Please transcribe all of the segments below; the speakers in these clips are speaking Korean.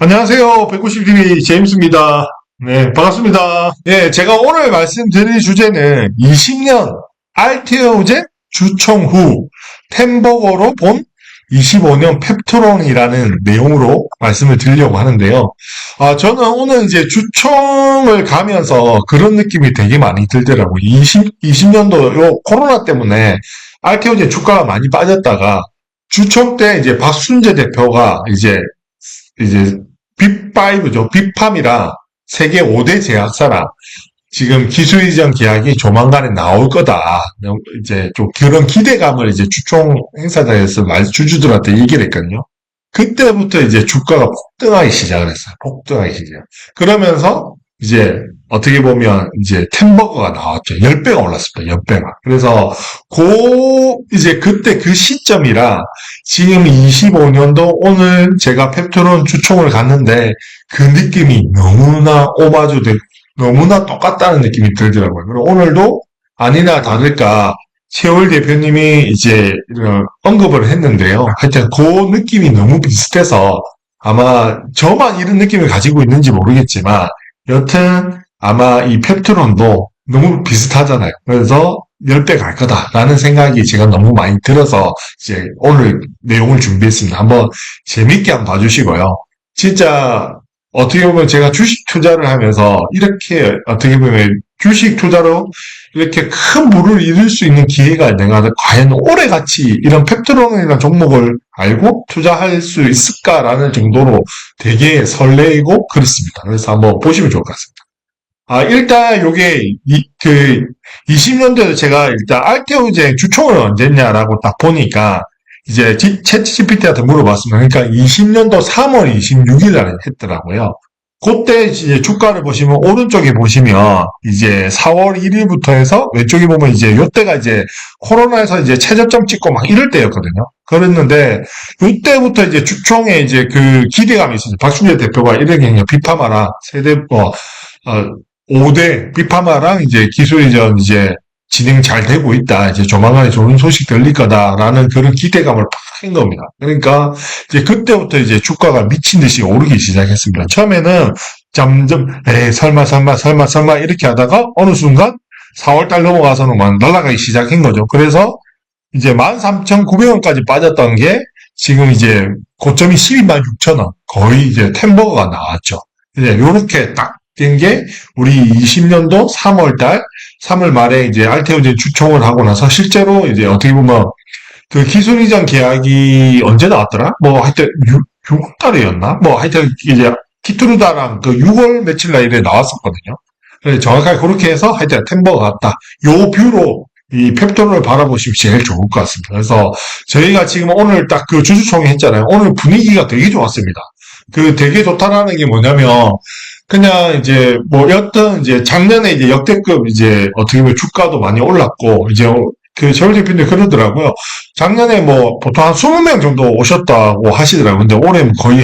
안녕하세요. 190TV 제임스입니다. 네, 반갑습니다. 예, 제가 오늘 말씀드릴 주제는 20년 알테오젠 주총 후 템버거로 본 25년 펩토론이라는 내용으로 말씀을 드리려고 하는데요. 저는 오늘 이제 주총을 가면서 그런 느낌이 되게 많이 들더라고요. 20년도 요 코로나 때문에 알테오젠 주가가 많이 빠졌다가 주총 때 이제 박순재 대표가 이제 빅5죠. 빅팜이랑 세계 5대 제약사랑 지금 기술 이전 계약이 조만간에 나올 거다. 이제 좀 그런 기대감을 이제 주총 행사장에서 주주들한테 얘기를 했거든요. 그때부터 이제 주가가 폭등하기 시작을 했어요. 폭등하기 시작. 그러면서 이제 어떻게 보면 이제 템버거가 나왔죠. 10배가 올랐습니다. 10배가. 그래서 이제 그때 그 시점이라 지금 25년도 오늘 제가 펩토론 주총을 갔는데 그 느낌이 너무나 오마주되고 너무나 똑같다는 느낌이 들더라고요. 그리고 오늘도 아니나 다를까 최월 대표님이 이제 언급을 했는데요. 하여튼 그 느낌이 너무 비슷해서 아마 저만 이런 느낌을 가지고 있는지 모르겠지만 여튼 아마 이 펩트론도 너무 비슷하잖아요. 그래서 10배 갈 거다라는 생각이 제가 너무 많이 들어서 이제 오늘 내용을 준비했습니다. 한번 재밌게 한번 봐주시고요. 진짜 어떻게 보면 제가 주식 투자를 하면서 이렇게 어떻게 보면 주식 투자로 이렇게 큰 부를 이룰 수 있는 기회가 내가 과연 오래같이 이런 펩트론이라는 종목을 알고 투자할 수 있을까라는 정도로 되게 설레이고 그렇습니다. 그래서 한번 보시면 좋을 것 같습니다. 일단 요게 20년도에 제가 일단 알테오젠 주총을 언제 했냐라고 딱 보니까 이제 챗 GPT한테 물어봤습니다. 그러니까 20년도 3월 26일 날 했더라고요. 그때 이제 주가를 보시면 오른쪽에 보시면 이제 4월 1일부터 해서 왼쪽에 보면 이제 요때가 이제 코로나에서 이제 최저점 찍고 막 이럴 때였거든요. 그랬는데 요때부터 이제 주총에 이제 그 기대감이 있었어요. 박순재 대표가 이렇게 비파마랑 5대 비파마랑 이제 기술 이전 이제 진행 잘 되고 있다. 이제 조만간에 좋은 소식 들릴 거다라는 그런 기대감을 팍 한 겁니다. 그러니까 이제 그때부터 이제 주가가 미친 듯이 오르기 시작했습니다. 처음에는 점점 설마 이렇게 하다가 어느 순간 4월달 넘어가서는 막 날아가기 시작한 거죠. 그래서 이제 13,900원까지 빠졌던 게 지금 이제 고점이 12만 6천원 거의 이제 템버거가 나왔죠. 이제 요렇게 딱 된 게 우리 20년도 3월달 3월 말에 이제 알테오젠 주총을 하고 나서 실제로 이제 어떻게 보면 그 기술 이전 계약이 언제 나왔더라? 뭐 하여튼 6월달이었나? 뭐 하여튼 이제 키투르다랑 그 6월 며칠 날에 나왔었거든요. 그래서 정확하게 그렇게 해서 하여튼 템버가 같다. 요 뷰로 이 펩톤을 바라보시면 제일 좋을 것 같습니다. 그래서 저희가 지금 오늘 딱 그 주주총회 했잖아요. 오늘 분위기가 되게 좋았습니다. 그 되게 좋다라는 게 뭐냐면 그냥 이제 뭐 여튼 이제 작년에 이제 역대급 이제 어떻게 보면 주가도 많이 올랐고 이제 그 최월 대표님 그러더라고요. 작년에 뭐 보통 한 20명 정도 오셨다고 하시더라고요. 근데 올해는 거의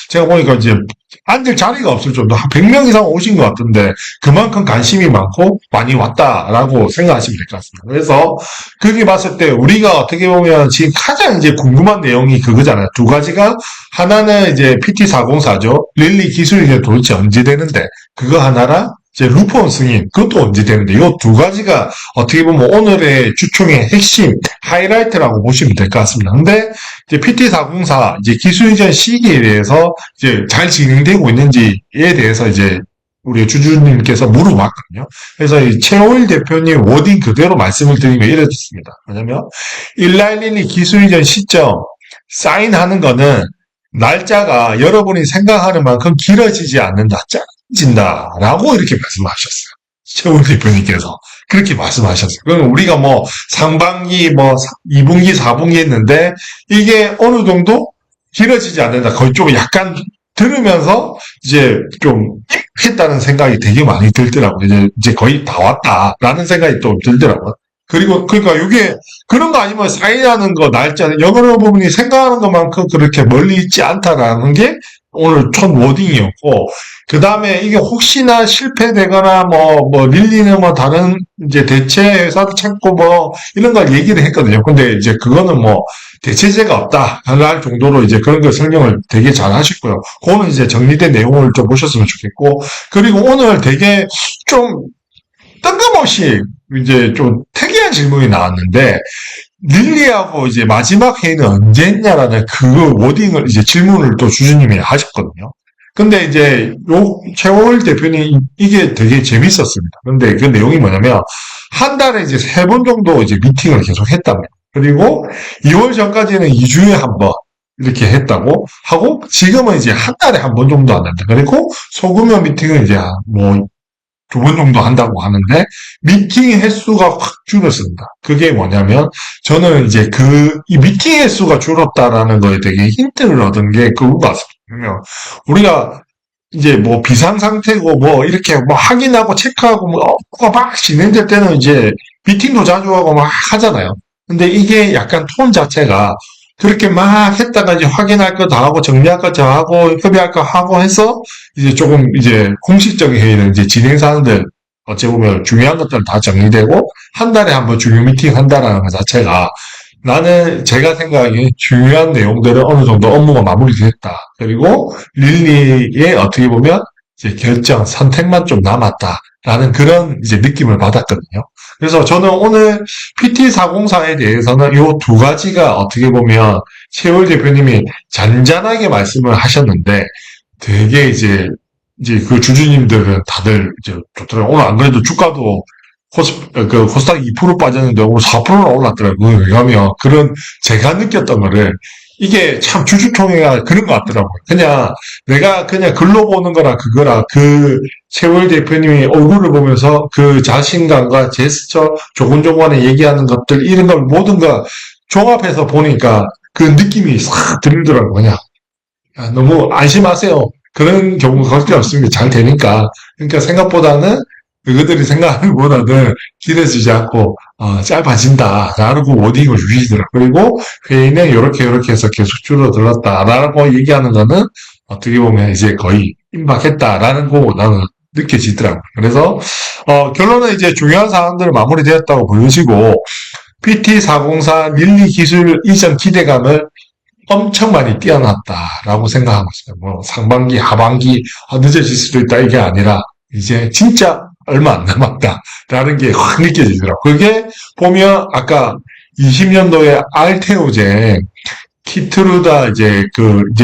제가 보니까 이제 앉을 자리가 없을 정도 한 100명 이상 오신 것 같은데 그만큼 관심이 많고 많이 왔다라고 생각하시면 될 것 같습니다. 그래서 그렇게 봤을 때 우리가 어떻게 보면 지금 가장 이제 궁금한 내용이 그거잖아요. 두 가지가 하나는 이제 PT404죠. 릴리 기술이 이제 도대체 언제 되는데 그거 하나랑 이제 루폰 승인 그것도 언제 되는데 이 두 가지가 어떻게 보면 오늘의 주총의 핵심 하이라이트라고 보시면 될 것 같습니다. 근데 이제 PT404 이제 기술 이전 시기에 대해서 이제 잘 진행되고 있는지에 대해서 이제 우리 주주님께서 물어봤거든요. 그래서 이 최호일 대표님 워딩 그대로 말씀을 드리면 이렇습니다. 뭐냐면 19112 기술 이전 시점 사인하는 거는 날짜가 여러분이 생각하는 만큼 길어지지 않는다. 진다라고 이렇게 말씀하셨어요. 최훈 대표님께서 그렇게 말씀하셨어요. 그럼 우리가 뭐 상반기 뭐 2분기 4분기 했는데 이게 어느 정도 길어지지 않는다. 거의 좀 약간 들으면서 이제 좀 했다는 생각이 되게 많이 들더라고요. 이제 거의 다 왔다라는 생각이 좀 들더라고요. 그리고 그러니까 이게 그런 거 아니면 사인하는 거 날짜는 여러 부분이 생각하는 것만큼 그렇게 멀리 있지 않다라는 게 오늘 첫 워딩이었고, 그 다음에 이게 혹시나 실패되거나 릴리는 뭐 다른 이제 대체 회사도 찾고 뭐 이런 걸 얘기를 했거든요. 근데 이제 그거는 뭐 대체제가 없다 할 정도로 이제 그런 걸 설명을 되게 잘 하셨고요. 그거는 이제 정리된 내용을 좀 보셨으면 좋겠고, 그리고 오늘 되게 좀 뜬금없이 이제 좀 특이한 질문이 나왔는데, 릴리하고 이제 마지막 회의는 언제 했냐라는 그 워딩을 이제 질문을 또 주주님이 하셨거든요. 근데 이제 요 최월 대표님 이게 되게 재밌었습니다. 근데 그 내용이 뭐냐면 한 달에 이제 3번 정도 이제 미팅을 계속 했답니다. 그리고 2월 전까지는 2주에 한 번 이렇게 했다고 하고 지금은 이제 한 달에 한 번 정도 안 한다. 그리고 소규모 미팅은 이제 뭐 2번 정도 한다고 하는데 미팅 횟수가 확 줄었습니다. 그게 뭐냐면 저는 이제 이 미팅 횟수가 줄었다라는 거에 되게 힌트를 얻은 게 그거 같습니다. 그러면 우리가 이제 뭐 비상 상태고 뭐 이렇게 뭐 확인하고 체크하고 막 진행될 때는 이제 미팅도 자주 하고 막 하잖아요. 근데 이게 약간 톤 자체가 그렇게 막 했다가 이제 확인할 거 다 하고 정리할 거 다 하고 협의할 거 하고 해서 이제 조금 이제 공식적인 회의는 이제 진행 사항들 어찌 보면 중요한 것들 다 정리되고 한 달에 한 번 중요 미팅 한다라는 것 자체가 나는 제가 생각하기에 중요한 내용들은 어느 정도 업무가 마무리됐다. 그리고 릴리의 어떻게 보면 이제 결정, 선택만 좀 남았다라는 그런 이제 느낌을 받았거든요. 그래서 저는 오늘 PT404에 대해서는 이 두 가지가 어떻게 보면 최월 대표님이 잔잔하게 말씀을 하셨는데 되게 이제 그 주주님들은 다들 이제 좋더라고요. 오늘 안 그래도 주가도 코스닥 2% 빠졌는데 오늘 4%나 올랐더라고요. 왜냐하면 그런 제가 느꼈던 거를 이게 참 주주총회가 그런 것 같더라고요. 그냥 내가 그냥 글로 보는 거랑 그거랑 그 최월 대표님이 얼굴을 보면서 그 자신감과 제스처 조곤조곤에 얘기하는 것들 이런 걸 모든 거 종합해서 보니까 그 느낌이 싹 들더라고요. 그냥 너무 안심하세요. 그런 경우가 그렇게 없습니다. 잘 되니까. 그러니까 생각보다는 그들이 생각하는 것보다는 기대주지 않고 짧아진다라고 워딩을 주시더라고요. 그리고 회의는 이렇게 해서 계속 줄어들었다라고 얘기하는 거는 어떻게 보면 이제 거의 임박했다라는 거 나는 느껴지더라고요. 그래서 결론은 이제 중요한 사항들을 마무리되었다고 보여지고 PT404 릴리 기술 이전 기대감을 엄청 많이 뛰어났다라고 생각하고 있어요. 뭐 상반기, 하반기 늦어질 수도 있다 이게 아니라 이제 진짜 얼마 안 남았다라는 게 확 느껴지더라고요. 그게 보면 아까 20년도에 알테오젠, 키트루다 이제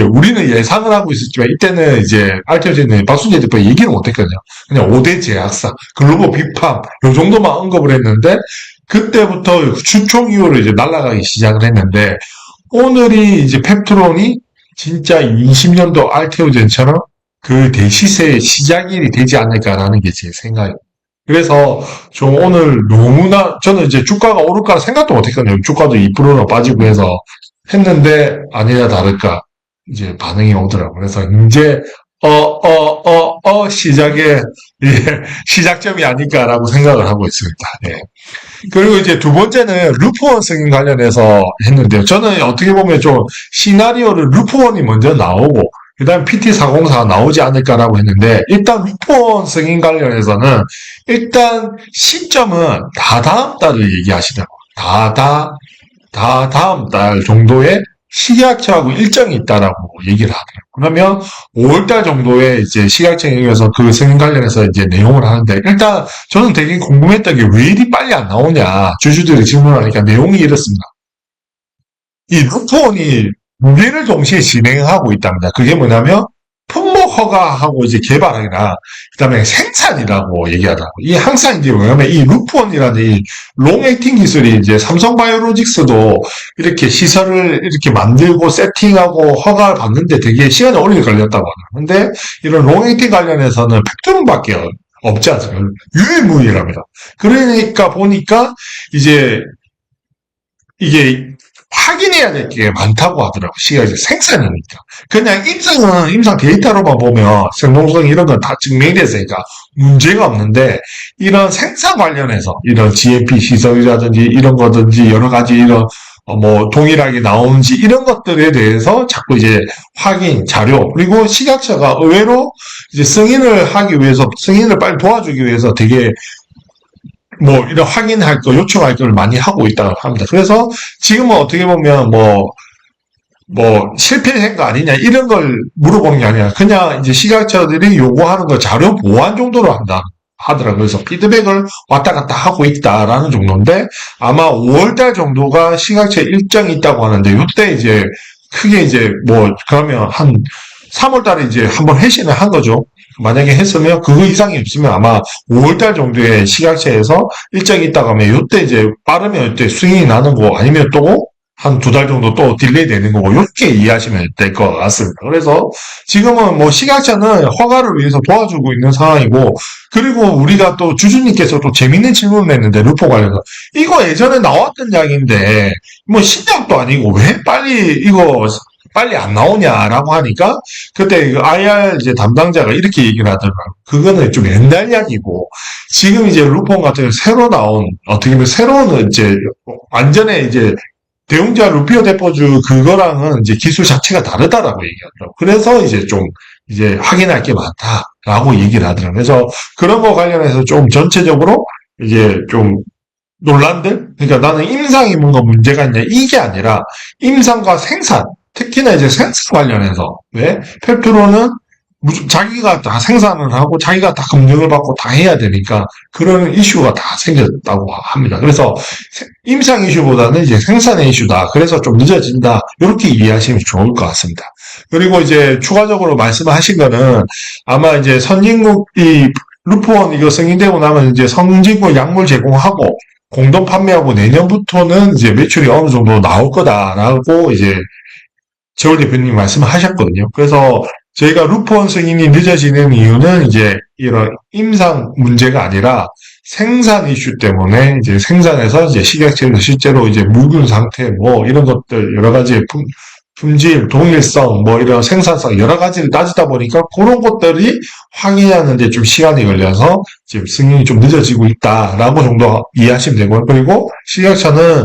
우리는 예상을 하고 있었지만 이때는 이제 알테오젠은 박순재 대표 얘기를 못했거든요. 그냥 5대 제약사, 글로벌 빅팜 요 정도만 언급을 했는데 그때부터 주총 이후로 이제 날아가기 시작을 했는데 오늘이 이제 펩트론이 진짜 20년도 알테오젠처럼 그 대시세의 시작일이 되지 않을까라는 게 제 생각이에요. 그래서 좀 오늘 너무나 저는 이제 주가가 오를까 생각도 못했거든요. 주가도 2%나 빠지고 해서 했는데 아니나 다를까 이제 반응이 오더라고요. 그래서 이제 시작의 시작점이 아닐까라고 생각을 하고 있습니다. 예. 그리고 이제 두 번째는 루프원 승인 관련해서 했는데요. 저는 어떻게 보면 좀 시나리오를 루프원이 먼저 나오고 그 다음 PT404가 나오지 않을까라고 했는데 일단 루프원 승인 관련해서는 일단 시점은 다 다음 달을 얘기하시더라고요. 다 다음 달 정도의 식약처하고 일정이 있다라고 얘기를 하더라고요. 그러면 5월달 정도에 이제 식약처에서 그 승인 관련해서 이제 내용을 하는데 일단 저는 되게 궁금했던 게 왜 이리 빨리 안 나오냐 주주들이 질문하니까 내용이 이렇습니다. 이 루프원이 두 개를 동시에 진행하고 있답니다. 그게 뭐냐면 품목 허가하고 이제 개발이나 그다음에 생산이라고 얘기하더라고요. 이 항상 이제 뭐냐면 이 루프원이라는 이 롱액팅 기술이 이제 삼성바이오로직스도 이렇게 시설을 이렇게 만들고 세팅하고 허가를 받는데 되게 시간이 오래 걸렸다고 하더라고요. 근데 이런 롱액팅 관련해서는 팩토론밖에 없지 않습니까? 유일무이랍니다. 그러니까 보니까 이제 이게 확인해야 될 게 많다고 하더라고요. 시각이 생산이니까. 그냥 임상 데이터로만 보면 생동성 이런 건 다 증명이 됐으니까 문제가 없는데 이런 생산 관련해서 이런 GMP 시설이라든지 이런 거든지 여러 가지 이런 뭐 동일하게 나오는지 이런 것들에 대해서 자꾸 이제 확인 자료 그리고 시각처가 의외로 이제 승인을 하기 위해서 승인을 빨리 도와주기 위해서 되게 뭐 이런 확인할 거, 요청할 걸 많이 하고 있다고 합니다. 그래서 지금은 어떻게 보면 뭐 실패한 거 아니냐 이런 걸 물어보는 게 아니라 그냥 이제 시각처들이 요구하는 거 자료 보완 정도로 한다 하더라고요. 그래서 피드백을 왔다 갔다 하고 있다라는 정도인데 아마 5월달 정도가 시각처 일정이 있다고 하는데 요때 이제 크게 이제 뭐 그러면 한 3월달에 이제 한번 회신을 한 거죠. 만약에 했으면 그거 이상이 없으면 아마 5월달 정도에 시각처에서 일정이 있다고 하면 요때 이제 빠르면 요때 승인이 나는 거 아니면 또 한 두 달 정도 또 딜레이 되는 거고, 이렇게 이해하시면 될 것 같습니다. 그래서 지금은 뭐 시각차는 허가를 위해서 도와주고 있는 상황이고, 그리고 우리가 또 주주님께서 또 재밌는 질문을 했는데, 루포 관련해서. 이거 예전에 나왔던 이야기인데, 뭐 신약도 아니고 왜 빨리 이거 빨리 안 나오냐라고 하니까, 그때 그 IR 이제 담당자가 이렇게 얘기를 하더라고요. 그거는 좀 옛날 이야기고, 지금 이제 루폰 같은 경우 새로 나온, 어떻게 보면 새로운 이제 완전히 이제 대웅자 루피오 대포주 그거랑은 이제 기술 자체가 다르다라고 얘기하더라고요. 그래서 이제 좀 이제 확인할 게 많다라고 얘기를 하더라고요. 그래서 그런 거 관련해서 좀 전체적으로 이제 좀 논란들? 그러니까 나는 임상이 뭔가 문제가 있냐 이게 아니라 임상과 생산, 특히나 이제 생산 관련해서 왜 펩트로는 자기가 다 생산을 하고 자기가 다 검증을 받고 다 해야 되니까 그런 이슈가 다 생겼다고 합니다. 그래서 임상 이슈보다는 이제 생산의 이슈다. 그래서 좀 늦어진다. 이렇게 이해하시면 좋을 것 같습니다. 그리고 이제 추가적으로 말씀하신 거는 아마 이제 선진국이 루프원 이거 승인되고 나면 이제 선진국 약물 제공하고 공동 판매하고 내년부터는 이제 매출이 어느 정도 나올 거다라고 이제 재월 대표님 말씀하셨거든요. 그래서 저희가 루폰 승인이 늦어지는 이유는 이제 이런 임상 문제가 아니라 생산 이슈 때문에 이제 생산해서 이제 식약처에서 실제로 이제 묵은 상태 뭐 이런 것들 여러 가지 품질, 동일성 뭐 이런 생산성 여러 가지를 따지다 보니까 그런 것들이 확인하는데 좀 시간이 걸려서 지금 승인이 좀 늦어지고 있다라고 정도 이해하시면 되고요. 그리고 식약처는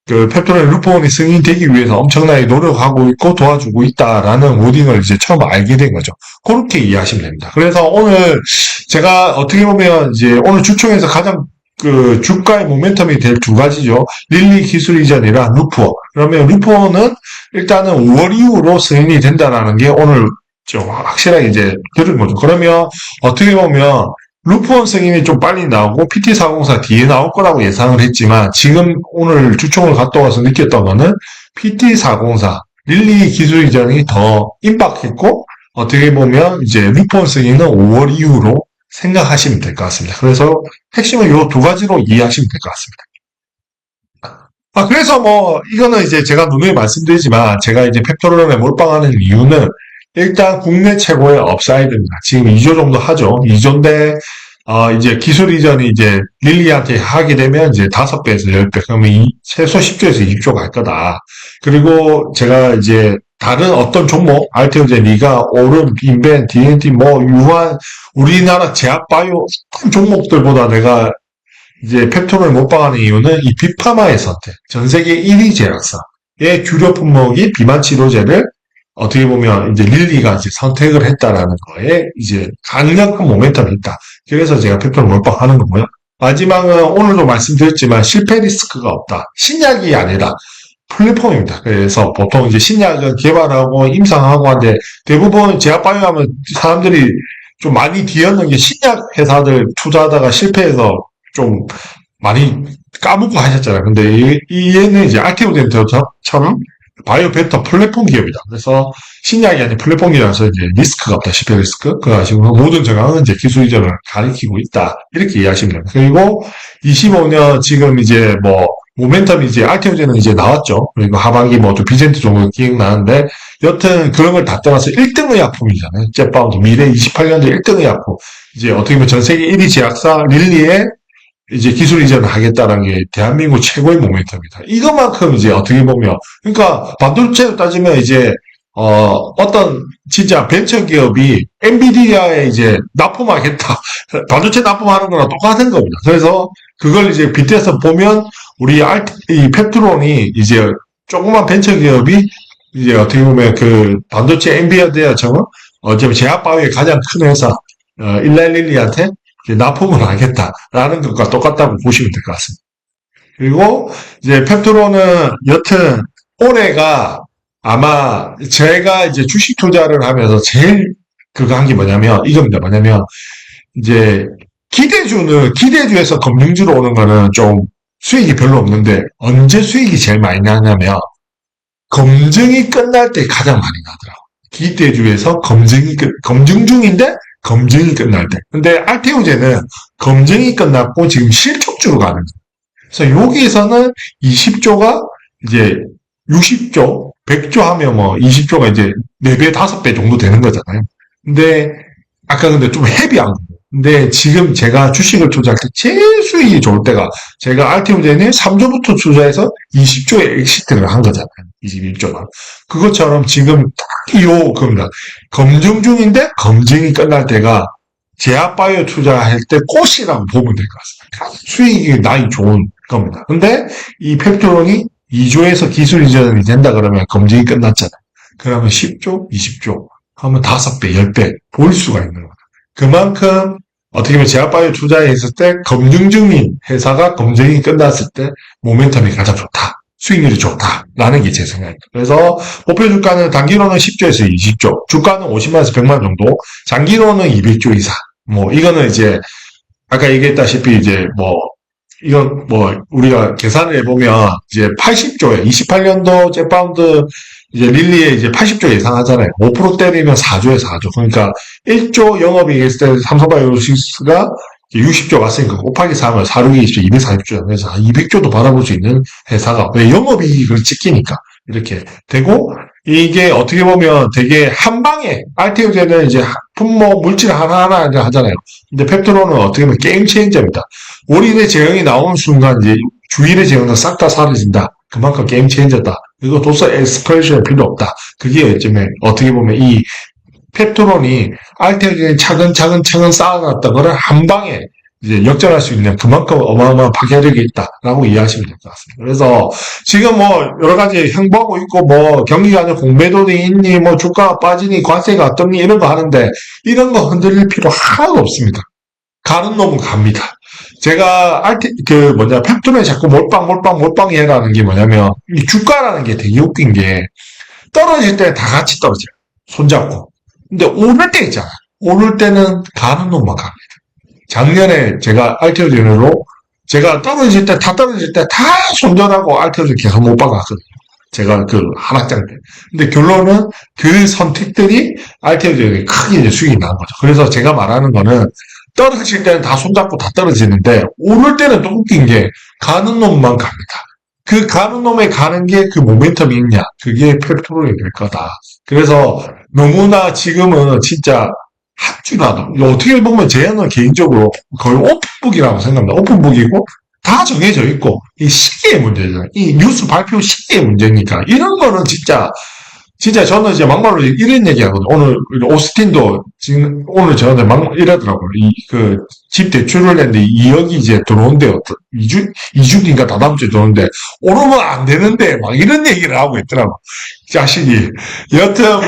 그 펩토렌 루폰이 승인되기 위해서 엄청나게 노력하고 있고 도와주고 있다라는 워딩을 이제 처음 알게 된 거죠. 그렇게 이해하시면 됩니다. 그래서 오늘 제가 어떻게 보면 이제 오늘 주총에서 가장 그 주가의 모멘텀이 될 두 가지죠. 릴리 기술 이전이랑 루포. 그러면 루포는 일단은 5월 이후로 승인이 된다라는 게 오늘 좀 확실하게 이제 들은 거죠. 그러면 어떻게 보면 루폰 승인이 좀 빨리 나오고 PT404 뒤에 나올 거라고 예상을 했지만 지금 오늘 주총을 갔다 와서 느꼈던 거는 PT404 릴리 기술 이전이 더 임박했고 어떻게 보면 이제 루폰 승인은 5월 이후로 생각하시면 될 것 같습니다. 그래서 핵심은 이 두 가지로 이해하시면 될 것 같습니다. 그래서 뭐 이거는 이제 제가 누누이 말씀드리지만 제가 이제 펩토론에 몰빵하는 이유는 일단 국내 최고의 업사이드입니다. 지금 2조 정도 하죠. 2조인데, 이제 기술 이전이 이제 릴리한테 하게 되면 이제 5배에서 10배. 그러면 최소 10조에서 20조 갈 거다. 그리고 제가 이제 다른 어떤 종목, 알테오제, 리가, 오름, 인벤, DNT, 뭐, 유한, 우리나라 제약바이오 종목들보다 내가 이제 펩토론을 못박하는 이유는 이 빅파마의 선택. 전 세계 1위 제약사의 주력 품목이 비만 치료제를 어떻게 보면 이제 릴리가 이제 선택을 했다라는 거에 이제 강력한 모멘텀이 있다. 그래서 제가 펩토를 몰빵하는 거고요. 마지막은 오늘도 말씀드렸지만 실패 리스크가 없다. 신약이 아니라 플랫폼입니다. 그래서 보통 이제 신약은 개발하고 임상하고 하는데 대부분 제약바이오 하면 사람들이 좀 많이 뒤엎는 게 신약 회사들 투자하다가 실패해서 좀 많이 까먹고 하셨잖아요. 근데 얘는 이제 알테오덴터처럼 바이오 베터 플랫폼 기업이다. 그래서 신약이 아닌 플랫폼 기업이라서 이제 리스크가 없다. 실패 리스크. 그거 아시고 모든 정황은 이제 기술 이전을 가리키고 있다. 이렇게 이해하시면 됩니다. 그리고 25년 지금 이제 뭐 모멘텀이 이제 알테오제는 이제 나왔죠. 그리고 하반기 뭐 또 비젠트 정도 기억나는데 여튼 그런 걸 다 떠나서 1등 의약품이잖아요. jet바운드 미래 28년도 1등 의약품. 이제 어떻게 보면 전 세계 1위 제약사 릴리에 이제 기술 이전을 하겠다는 게 대한민국 최고의 모멘텀이다. 이것만큼 이제 어떻게 보면, 그러니까 반도체로 따지면 이제, 어떤 진짜 벤처 기업이 엔비디아에 이제 납품하겠다. 반도체 납품하는 거랑 똑같은 겁니다. 그래서 그걸 이제 빗대서 보면 우리 이 펩트론이 이제 조그만 벤처 기업이 이제 어떻게 보면 그 반도체 엔비디아처럼 어쩌면 제약바이오의 가장 큰 회사, 일라일릴리한테 이제 납품을 하겠다라는 것과 똑같다고 보시면 될 것 같습니다. 그리고 이제 펩트로는 여튼 올해가 아마 제가 이제 주식 투자를 하면서 제일 그거 한 게 뭐냐면 이겁니다. 뭐냐면 이제 기대주에서 검증주로 오는 거는 좀 수익이 별로 없는데 언제 수익이 제일 많이 나냐면 검증이 끝날 때 가장 많이 나더라고. 기대주에서 검증 중인데 검증이 끝날 때. 근데 알테오제는 검증이 끝났고 지금 실적주로 가는 거예요. 그래서 여기서는 20조가 이제 60조, 100조 하면 뭐 20조가 이제 4배, 5배 정도 되는 거잖아요. 근데 아까 근데 좀 헤비한 거예요. 근데 지금 제가 주식을 투자할 때 제일 수익이 좋을 때가 제가 알티오젠에 3조부터 투자해서 20조에 엑시트를 한 거잖아요. 21조만. 그것처럼 지금 딱 겁니다. 검증 중인데 검증이 끝날 때가 제약바이오 투자할 때 꽃이라고 보면 될 것 같습니다. 수익이 나이 좋은 겁니다. 근데 이 펩트론이 2조에서 기술 이전이 된다 그러면 검증이 끝났잖아요. 그러면 10조, 20조 하면 5배, 10배 볼 수가 있는 겁니다. 그만큼 어떻게 보면 제약바이오 투자했을 때 검증 중인 회사가 검증이 끝났을 때 모멘텀이 가장 좋다. 수익률이 좋다라는 게 제 생각입니다. 그래서 목표 주가는 단기로는 10조에서 20조, 주가는 50만에서 100만 정도, 장기로는 200조 이상. 뭐 이거는 이제 아까 얘기했다시피 이제 뭐 이건 뭐 우리가 계산을 해보면 이제 80조에 28년도 제파운드 이제 릴리에 이제 80조 예상하잖아요. 5% 때리면 4조에 4조. 그러니까 1조 영업이익 했을 때 삼성바이오로직스가 60조 갔으니까 곱하기 4하면 4, 6, 20조, 240조. 그래서 200조도 받아볼 수 있는 회사가 왜 영업이익을 찍히니까 이렇게 되고 이게 어떻게 보면 되게 한 방에 알테오제는 이제 품목 물질 하나하나 하잖아요. 근데 펩트론은 어떻게 보면 게임 체인저입니다. 올인의 제형이 나오는 순간 이제 주일의 제형은 싹 다 사라진다. 그만큼 게임 체인저다. 이거 도서 에스컬레이션 필요 없다. 그게 요즘에 어떻게 보면 이 펩트론이 알테오제는 차근차근 쌓아놨던 거를 한 방에 이제 역전할 수 있는 그만큼 어마어마한 파괴력이 있다라고 이해하시면 될 것 같습니다. 그래서 지금 뭐 여러 가지 행보하고 있고 뭐 경기가 아니라 공매도니 있니 뭐 주가가 빠지니 관세가 어떻니 이런 거 하는데 이런 거 흔들릴 필요 하나도 없습니다. 가는 놈은 갑니다. 제가 펩톤에 자꾸 몰빵 해라는 게 뭐냐면 이 주가라는 게 되게 웃긴 게 떨어질 때 다 같이 떨어져요. 손잡고. 근데 오를 때 있잖아요. 오를 때는 가는 놈만 갑니다. 작년에 제가 알테오젠으로 제가 떨어질 때 다 손절하고 알테오젠 계속 못 박았거든요. 제가 그 한학장 때. 근데 결론은 그 선택들이 알테오젠에 크게 이제 수익이 나는 거죠. 그래서 제가 말하는 거는 떨어질 때는 다 손잡고 다 떨어지는데 오를 때는 또 웃긴 게 가는 놈만 갑니다. 그 가는 놈에 가는 게 그 모멘텀이 있냐. 그게 펩트론이 될 거다. 그래서 너무나 지금은 진짜 합주나도 어떻게 보면 제는 개인적으로 거의 오픈북이라고 생각합니다. 오픈북이고 다 정해져 있고 이 시기의 문제잖아요. 이 뉴스 발표 시기의 문제니까 이런 거는 진짜 저는 이제 막말로 이런 얘기하거든요. 오늘 오스틴도 지금 오늘 저한테 막 이러더라고요. 집 대출을 했는데 2억이 이제 들어온대요. 2주인가 다다음 주에 들어오는데 오르면 안 되는데 막 이런 얘기를 하고 있더라고. 자식이. 여튼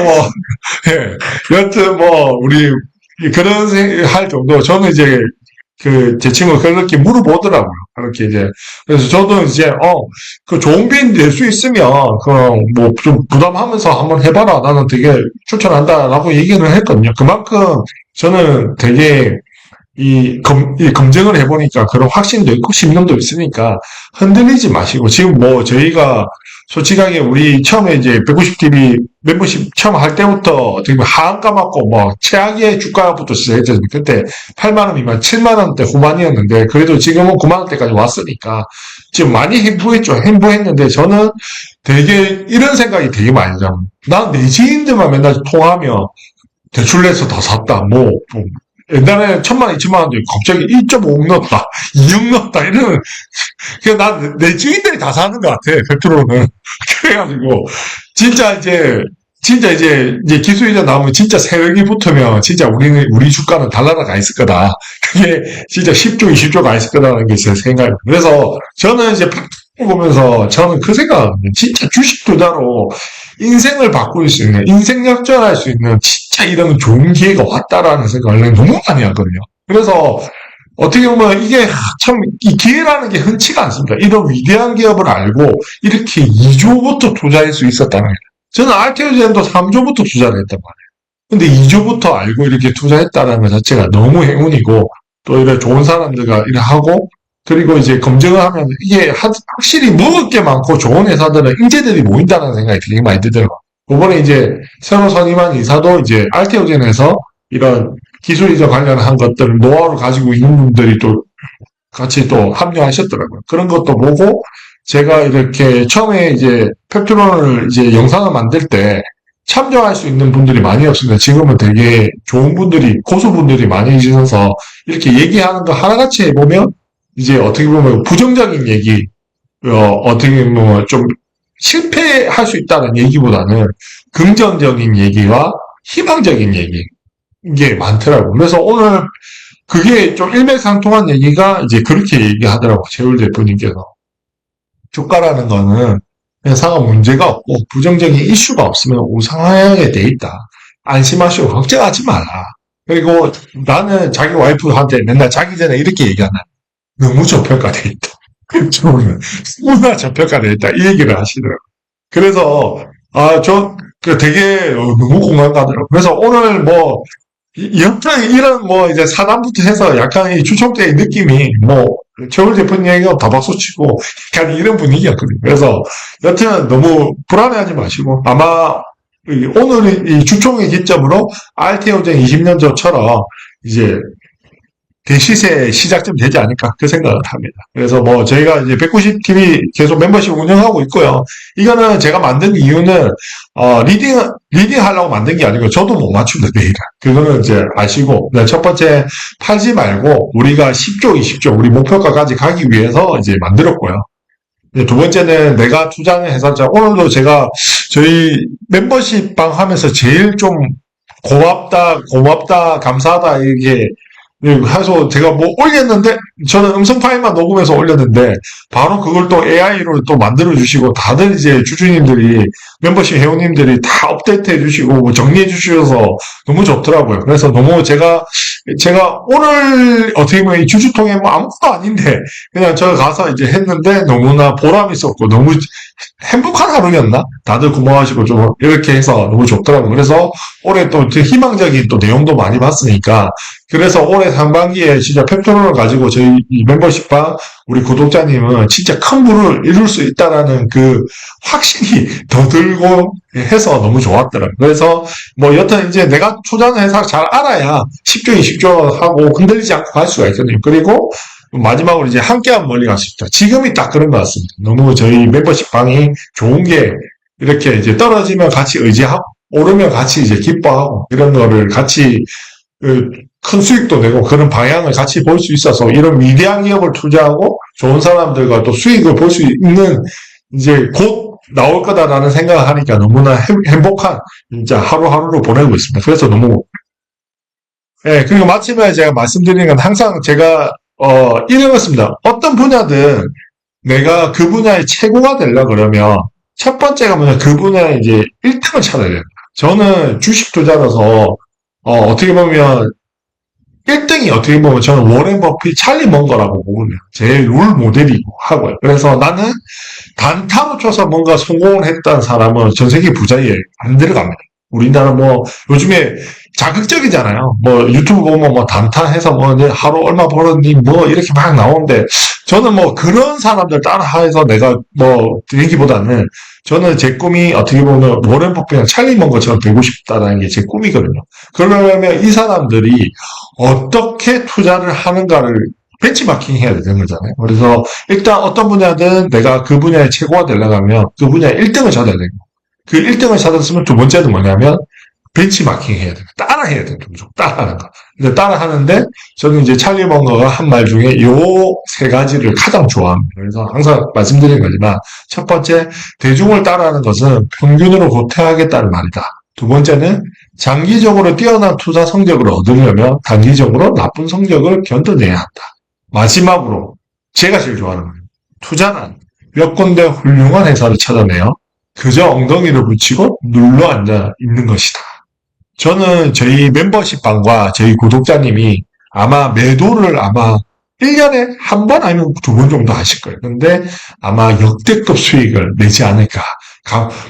우리 그런 할 정도 저는 이제 제 친구가 그렇게 물어보더라고요. 그렇게 이제. 그래서 저도 이제, 좋은 비행 낼 수 있으면, 좀 부담하면서 한번 해봐라. 나는 되게 추천한다라고 얘기를 했거든요. 그만큼 저는 되게 이 검증을 해보니까 그런 확신도 있고 신념도 있으니까 흔들리지 마시고, 지금 저희가 솔직하게 우리 처음에 이제 190TV 멤버십 처음 할 때부터 어떻게 보면 하한가 맞고 최악의 주가부터 시작했잖아요. 그때 8만원 미만 7만원대 후반이었는데 그래도 지금은 9만원대까지 왔으니까 지금 많이 행보했는데 저는 되게 이런 생각이 되게 많이 들어요. 난 내 지인들만 맨날 통하면 대출 내서 다 샀다. 옛날에 1,000만원, 2,000만원도 갑자기 1.5억 넣었다, 2억 넣었다, 이런, 난 내 주인들이 다 사는 것 같아, 펩트론은. 그래가지고, 진짜 이제 기술이자 나오면 진짜 세력이 붙으면 진짜 우리 주가는 달나라 가 있을 거다. 그게 진짜 10조, 20조 가 있을 거다라는 게 제 생각이에요. 그래서 저는 이제 보면서 저는 그 생각합니다. 진짜 주식 투자로 인생을 바꿀 수 있는, 인생 역전할 수 있는 진짜 이런 좋은 기회가 왔다라는 생각을 너무 많이 하거든요. 그래서 어떻게 보면 이게 참, 이 기회라는 게 흔치가 않습니다. 이런 위대한 기업을 알고 이렇게 2조부터 투자할 수 있었다는 거예요. 저는 알테오젠도 3조부터 투자를 했단 말이에요. 근데 2조부터 알고 이렇게 투자했다는 것 자체가 너무 행운이고, 또 이런 좋은 사람들과 이렇게 하고, 그리고 이제 검증을 하면 이게 확실히 먹을 게 많고 좋은 회사들은 인재들이 모인다는 생각이 되게 많이 들더라고요. 이번에 이제 새로 선임한 이사도 이제 알테오젠에서 이런 기술 이전 관련한 것들을 노하우를 가지고 있는 분들이 또 같이 또 합류하셨더라고요. 그런 것도 보고 제가 이렇게 처음에 이제 펩트론을 이제 영상을 만들 때 참여할 수 있는 분들이 많이 없습니다. 지금은 되게 좋은 분들이, 고수분들이 많이 계셔서 이렇게 얘기하는 거 하나같이 해보면 이제 어떻게 보면 부정적인 얘기, 어떻게 보면 좀 실패할 수 있다는 얘기보다는 긍정적인 얘기와 희망적인 얘기, 이게 많더라고요. 그래서 오늘 그게 좀 일맥상통한 얘기가 이제 그렇게 얘기하더라고요. 재울 대표님께서. 주가라는 거는 회사가 문제가 없고 부정적인 이슈가 없으면 우상향하게 돼 있다. 안심하시고 걱정하지 마라. 그리고 나는 자기 와이프한테 맨날 자기 전에 이렇게 얘기하나. 너무 저평가돼 있다. 저는 너무나 저평가돼 있다. 이 얘기를 하시더라고요. 그래서 되게 너무 공감 가더라고요. 그래서 오늘 뭐 여튼 이런 뭐 이제 사담부터 해서 약간 이 주총대의 느낌이 뭐 최울 대표님 얘기가 다 박수치고 약간 이런 분위기였거든요. 그래서 여튼 너무 불안해하지 마시고 아마 오늘 이 주총의 기점으로 RTO전 20년 전처럼 이제 대시세 시작점 되지 않을까 그 생각을 합니다. 그래서 뭐 저희가 이제 190TV 계속 멤버십 운영하고 있고요. 이거는 제가 만든 이유는 리딩 하려고 만든 게 아니고 저도 못 맞춘다 내일. 그거는 이제 아시고 첫 번째 팔지 말고 우리가 10조 20조 우리 목표가까지 가기 위해서 이제 만들었고요. 두 번째는 내가 투자하는 회사자 오늘도 제가 저희 멤버십 방 하면서 제일 좀 고맙다 감사하다 이게 해서 제가 뭐 올렸는데 저는 음성 파일만 녹음해서 올렸는데 바로 그걸 또 AI로 또 만들어 주시고 다들 이제 주주님들이 멤버십 회원님들이 다 업데이트 해주시고 뭐 정리해 주셔서 너무 좋더라고요. 그래서 너무 제가 오늘 어떻게 보면 이 주주통에 뭐 아무것도 아닌데 그냥 저 가서 이제 했는데 너무나 보람 있었고 너무 행복한 하루였나? 다들 고마워하시고 좀 이렇게 해서 너무 좋더라고요. 그래서 올해 또 희망적인 또 내용도 많이 봤으니까 그래서 올해 상반기에 진짜 펩토론을 가지고 저희 이 멤버십과 우리 구독자님은 진짜 큰 부를 이룰 수 있다라는 그 확신이 더 들고 해서 너무 좋았더라고요. 그래서 뭐 여튼 이제 내가 투자하는 회사 잘 알아야 10조, 20조 하고 흔들리지 않고 갈 수가 있거든요. 그리고 마지막으로 이제 함께하면 멀리 갈 수 있다. 지금이 딱 그런 것 같습니다. 너무 저희 멤버십 방이 좋은 게 이렇게 이제 떨어지면 같이 의지하고 오르면 같이 이제 기뻐하고 이런 거를 같이 큰 수익도 내고 그런 방향을 같이 볼 수 있어서 이런 위대한 기업을 투자하고 좋은 사람들과 또 수익을 볼 수 있는 이제 곧 나올 거다라는 생각을 하니까 너무나 행복한 진짜 하루하루를 보내고 있습니다. 그래서 너무 그리고 마침에 제가 말씀드리는 건 항상 제가 이런 것입니다. 어떤 분야든 내가 그 분야의 최고가 되려고 그러면 첫 번째가 뭐냐 그 분야에 이제 1등을 찾아야 됩니다. 저는 주식 투자라서 어떻게 보면 1등이 어떻게 보면 저는 워렌 버핏, 찰리 먼거라고 보거든요. 제 롤 모델이고 하고요. 그래서 나는 단타로 쳐서 뭔가 성공을 했던 사람은 전 세계 부자에 안 들어갑니다. 우리나라 뭐 요즘에 자극적이잖아요. 뭐 유튜브 보면 뭐 단타해서 뭐 하루 얼마 벌었니 뭐 이렇게 막 나오는데 저는 뭐 그런 사람들 따라해서 내가 뭐 되기보다는 저는 제 꿈이 어떻게 보면 워렌 버핏이나 찰리 먼거처럼 되고 싶다라는 게 제 꿈이거든요. 그러려면 이 사람들이 어떻게 투자를 하는가를 벤치마킹 해야 되는 거잖아요. 그래서 일단 어떤 분야든 내가 그 분야의 최고가 되려고 하면 그 분야의 1등을 찾아야 되고 그 1등을 찾았으면 두 번째는 뭐냐면 벤치마킹 해야 돼요. 따라 해야 돼요. 무조건 따라하는 거. 근데 따라 하는데 저는 이제 찰리 먼거가 한 말 중에 요 세 가지를 가장 좋아합니다. 그래서 항상 말씀드린 거지만 첫 번째 대중을 따라하는 것은 평균으로 도태하겠다는 말이다. 두 번째는 장기적으로 뛰어난 투자 성적을 얻으려면 단기적으로 나쁜 성적을 견뎌내야 한다. 마지막으로 제가 제일 좋아하는 거예요. 투자는 몇 군데 훌륭한 회사를 찾아내요. 그저 엉덩이를 붙이고 눌러 앉아 있는 것이다. 저는 저희 멤버십 방과 저희 구독자님이 아마 매도를 아마 1년에 한 번 아니면 두 번 정도 하실 거예요. 근데 아마 역대급 수익을 내지 않을까.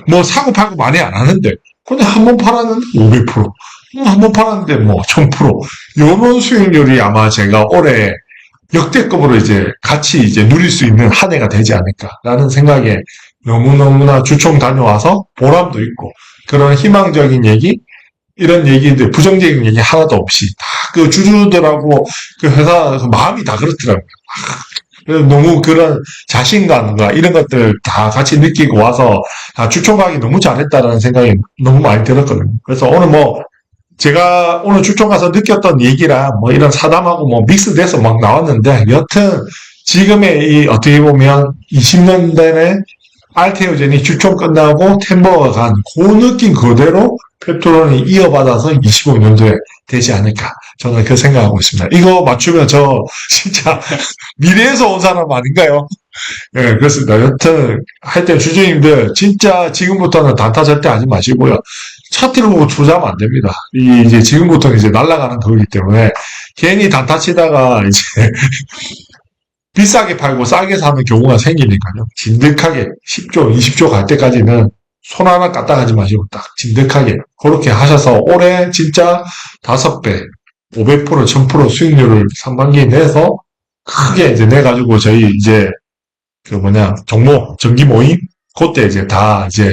뭐 사고 팔고 많이 안 하는데, 근데 한 번 팔았는데 500%, 한 번 팔았는데 뭐 1000%, 요런 수익률이 아마 제가 올해 역대급으로 이제 같이 이제 누릴 수 있는 한 해가 되지 않을까라는 생각에 너무너무나 주총 다녀와서 보람도 있고, 그런 희망적인 얘기, 이런 얘기들, 부정적인 얘기 하나도 없이 다 그 주주들하고 그 회사 마음이 다 그렇더라고요. 그래서 너무 그런 자신감과 이런 것들 다 같이 느끼고 와서 주총하기 너무 잘했다라는 생각이 너무 많이 들었거든요. 그래서 오늘 뭐 제가 오늘 주총 가서 느꼈던 얘기랑 뭐 이런 사담하고 뭐 믹스돼서 막 나왔는데, 여튼 지금의 이 어떻게 보면 20년대에 알테오젠이 주총 끝나고 템버가 간 그 느낌 그대로 펩토론이 이어받아서 25년도에 되지 않을까. 저는 그 생각하고 있습니다. 이거 맞추면 저 진짜 미래에서 온 사람 아닌가요? 예, 그렇습니다. 여튼 하여튼 주주님들 진짜 지금부터는 단타 절대 하지 마시고요. 차트를 보고 투자하면 안 됩니다. 이제 지금부터는 이제 날아가는 거기 때문에 괜히 단타 치다가 이제 비싸게 팔고 싸게 사는 경우가 생기니까요. 진득하게 10조, 20조 갈 때까지는 손 하나 까딱하지 마시고 딱 진득하게 그렇게 하셔서 올해 진짜 5배, 500%, 1000% 수익률을 상반기에 내서 크게 이제 내가지고 저희 이제 정모, 정기 모임? 그때 이제 다 이제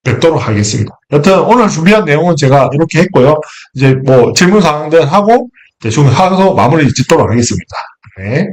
뵙도록 하겠습니다. 여튼 오늘 준비한 내용은 제가 이렇게 했고요. 이제 뭐 질문 사항들 하고 대충 하고 마무리 짓도록 하겠습니다. 네.